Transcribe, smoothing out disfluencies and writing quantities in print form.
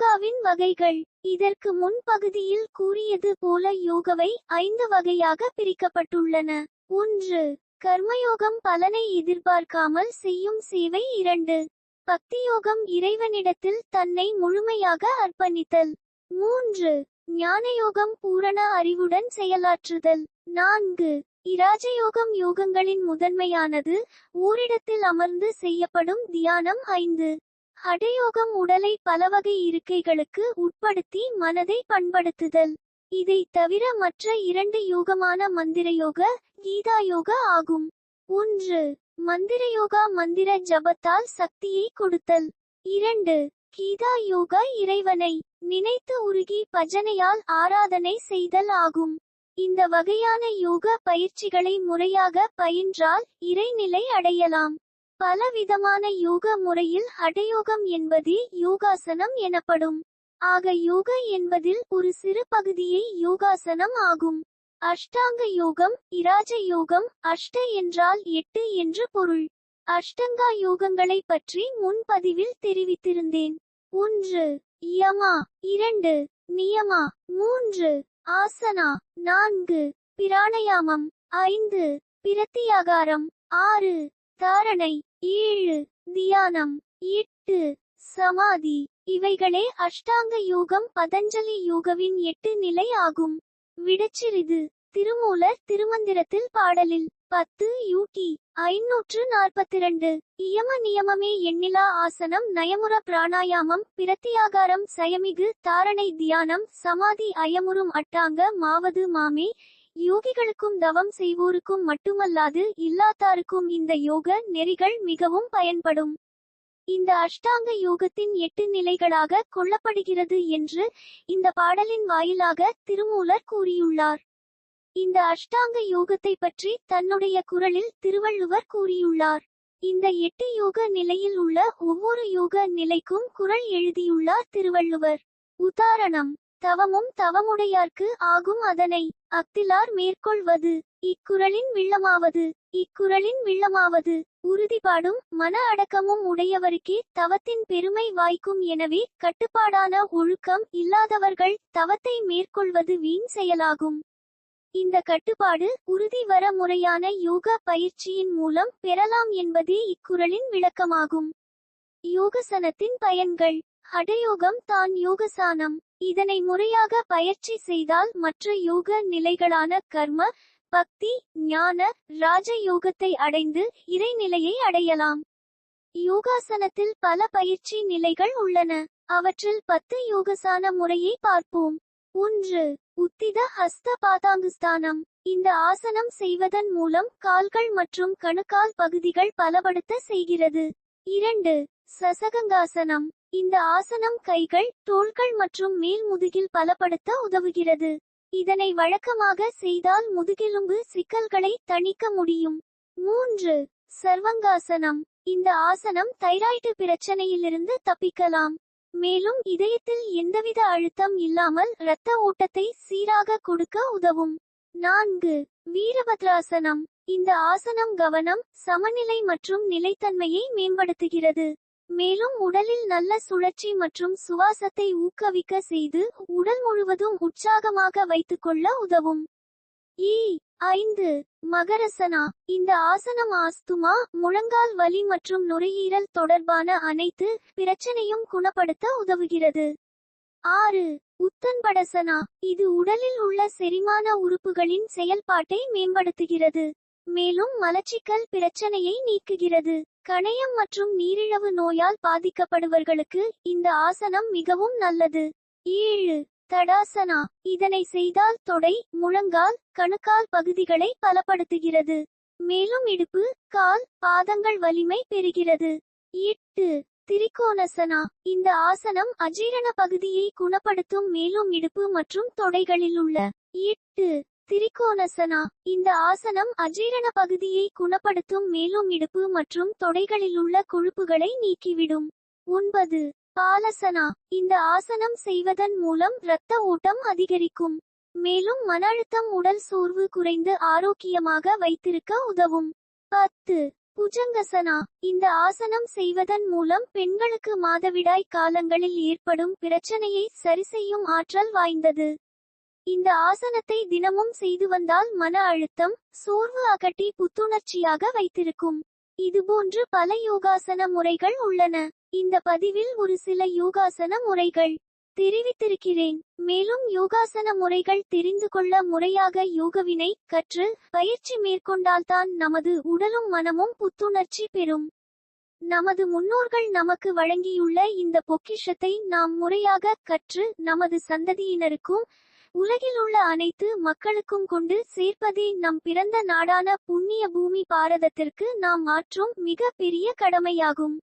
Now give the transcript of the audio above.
யோகாவின் வகைகள். இதற்கு முன் பகுதியில் கூறியது போல யோகவை 5 வகையாக பிரிக்கப்பட்டுள்ளன. 1. கர்மயோகம், பலனை எதிர்பார்க்காமல் செய்யும் சேவை. 2. பக்தியோகம், இறைவனிடத்தில் தன்னை முழுமையாக அர்ப்பணித்தல். 3. ஞானயோகம், பூரண அறிவுடன் செயலாற்றுதல். 4. இராஜயோகம், யோகங்களின் முதன்மையானது, ஓரிடத்தில் அமர்ந்து செய்யப்படும் தியானம். 5. ஹடயோகம், உடலை பலவகை இருக்கைகளுக்கு உட்படுத்தி மனதை பண்படுத்துதல். இதை தவிர மற்ற 2 யோகமான மந்திரயோக, கீதாயோக ஆகும். 1. மந்திரயோகா, மந்திர ஜபத்தால் சக்தியை கொடுத்தல். 2. கீதா யோகா, இறைவனை நினைத்து உருகி பஜனையால் ஆராதனை செய்தல் ஆகும். இந்த வகையான யோக பயிற்சிகளை முறையாக பயின்றால் இறைநிலை அடையலாம். பலவிதமான யோக முறையில் ஹடயோகம் என்பதே யோகாசனம் எனப்படும். ஆக யோக என்பதில் ஒரு சிறு பகுதியை யோகாசனம் ஆகும். அஷ்டாங்க யோகம், இராஜ யோகம். அஷ்ட என்றால் 8 என்று பொருள். அஷ்டங்கா யோகங்களை பற்றி முன்பதிவில் தெரிவித்திருந்தேன். 1. யமா. 2. நியமா. 3. ஆசனா. 4. பிராணயாமம். 5. பிரத்தியாகாரம். 6. தாரணை. 7. தியானம். 8. சமாதி. இவைகளே அஷ்டாங்க யோகம். பதஞ்சலி யோகவின் 8 நிலை ஆகும். விடச்சிறிது. திருமூலர் திருமந்திரத்தில் பாடலில் 10 UT 542. இயம நியமமே எண்ணிலா ஆசனம், நயமுற பிராணாயாமம், பிரத்தியாகாரம், சயமிகு, தாரணை, தியானம், சமாதி, அயமுறும் அட்டாங்க மாவது மாமே. யோகிகளுக்கும் தவம் செய்வோருக்கும் மட்டுமல்லாது இல்லாதாருக்கும் இந்த யோக நெறிகள் மிகவும் பயன்படும். இந்த அஷ்டாங்க யோகத்தின் 8 நிலைகளாக கொள்ளப்படுகிறது என்று இந்த பாடலின் வாயிலாக திருமூலர் கூறியுள்ளார். இந்த அஷ்டாங்க யோகத்தை பற்றி தன்னுடைய குறளில் திருவள்ளுவர் கூறியுள்ளார். இந்த 8 யோக நிலையில் உள்ள ஒவ்வொரு யோக நிலைக்கும் குறள் எழுதியுள்ளார் திருவள்ளுவர். உதாரணம்: தவமும் தவமுடையார்க்கு ஆகும், அதனை அக்திலார் மேற்கொள்வது. இக்குறளின் விள்ளமாவது உறுதிப்பாடும் மன அடக்கமும் உடையவருக்கே தவத்தின் பெருமை வாய்க்கும். எனவே கட்டுப்பாடான ஒழுக்கம் இல்லாதவர்கள் தவத்தை மேற்கொள்வது வீண் செயலாகும். இந்த கட்டுப்பாடு உறுதி வர முறையான யோக பயிற்சியின் மூலம் பெறலாம் என்பதே இக்குறளின் விளக்கமாகும். யோகசனத்தின் பயன்கள். ஹடயோகம் தான் யோகசானம். இதனை முறையாக பயிற்சி செய்தால் மற்ற யோக நிலைகளான கர்ம, பக்தி, ஞான, ராஜ யோகத்தை அடைந்து இறைநிலையை அடையலாம். யோகாசனத்தில் பல பயிற்சி நிலைகள் உள்ளன. அவற்றில் 10 யோகசான முறையை பார்ப்போம். 1. உத்தித ஹஸ்த பாதாங்குஸ்தானம். இந்த ஆசனம் செய்வதன் மூலம் கால்கள் மற்றும் கணுக்கால் பகுதிகள் பலப்படுத்த செய்கிறது. 2. சசகங்காசனம். இந்த ஆசனம் கைகள், தோள்கள் மற்றும் மேல் முதுகில் பலப்படுத்த உதவுகிறது. இதனை வழக்கமாக செய்தால் முதுகெலும்பு சிக்கல்களை தணிக்க முடியும். 3. சர்வங்காசனம். இந்த ஆசனம் தைராய்டு பிரச்சனையிலிருந்து தப்பிக்கலாம். மேலும் இதயத்தில் எந்தவித அழுத்தம் இல்லாமல் இரத்த ஓட்டத்தை சீராக கொடுக்க உதவும். 4. வீரபத்ராசனம். இந்த ஆசனம் கவனம், சமநிலை மற்றும் நிலைத்தன்மையை மேம்படுத்துகிறது. மேலும் உடலில் நல்ல சுழற்சி மற்றும் சுவாசத்தை ஊக்குவிக்க செய்து உடல் முழுவதும் உற்சாகமாக வைத்துக்கொள்ள உதவும். 5. மகரசனா. இந்த ஆசனம் ஆஸ்துமா, முழங்கால் வலி மற்றும் நுரையீரல் தொடர்பான அனைத்து பிரச்சனையும் குணப்படுத்த உதவுகிறது. 6. உத்தன்படசனா. இது உடலில் உள்ள செரிமான உறுப்புகளின் செயல்பாட்டை மேம்படுத்துகிறது. மேலும் மலச்சிக்கல் பிரச்சனையை நீக்குகிறது. கணையம் மற்றும் நீரிழிவு நோயால் பாதிக்கப்படுபவர்களுக்கு இந்த ஆசனம் மிகவும் நல்லது. 7. தடாசனா. இதனை செய்தால் தொடை, முழங்கால், கணுக்கால் பகுதிகளை பலப்படுத்துகிறது. மேலும் இடுப்பு, கால், பாதங்கள் வலிமை பெறுகிறது. 8. திரிகோணசனா. இந்த ஆசனம் அஜீரண பகுதியை குணப்படுத்தும். மேலும் இடுப்பு மற்றும் தொடைகளில் உள்ள 8. திரிகோணசனா. இந்த ஆசனம் அஜீரண பகுதியை குணப்படுத்தும். மேலும் இடுப்பு மற்றும் தொடைகளிலுள்ள கொழுப்புகளை நீக்கிவிடும். 9. பாலசனா. இந்த ஆசனம் செய்வதன் மூலம் இரத்த ஓட்டம் அதிகரிக்கும். மேலும் மன அழுத்தம், உடல் சோர்வு குறைந்து ஆரோக்கியமாக வைத்திருக்க உதவும். 10. புஜங்கசனா. இந்த ஆசனம் செய்வதன் மூலம் பெண்களுக்கு மாதவிடாய் காலங்களில் ஏற்படும் பிரச்சனையை சரிசெய்யும் ஆற்றல் வாய்ந்தது. இந்த ஆசனத்தை தினமும் செய்து வந்தால் மன அழுத்தம், சோர்வு அகற்றி புத்துணர்ச்சியாக வைத்திருக்கும். இதுபோன்று பல யோகாசன முறைகள் உள்ளன. இந்த பதிவில் ஒரு சில யோகாசன முறைகள் தெரிவித்திருக்கிறேன். மேலும் யோகாசன முறைகள் தெரிந்து கொள்ள முறையாக யோகவினை கற்று பயிற்சி மேற்கொண்டால்தான் நமது உடலும் மனமும் புத்துணர்ச்சி பெறும். நமது முன்னோர்கள் நமக்கு வழங்கியுள்ள இந்த பொக்கிஷத்தை நாம் முறையாக கற்று நமது சந்ததியினருக்கும் உலகில் உள்ள அனைத்து மக்களுக்கும் கொண்டு சேர்ப்பதே நம் பிறந்த நாடான புண்ணிய பூமி பாரதத்திற்கு நாம் ஆற்றும் மிக பெரிய கடமையாகும்.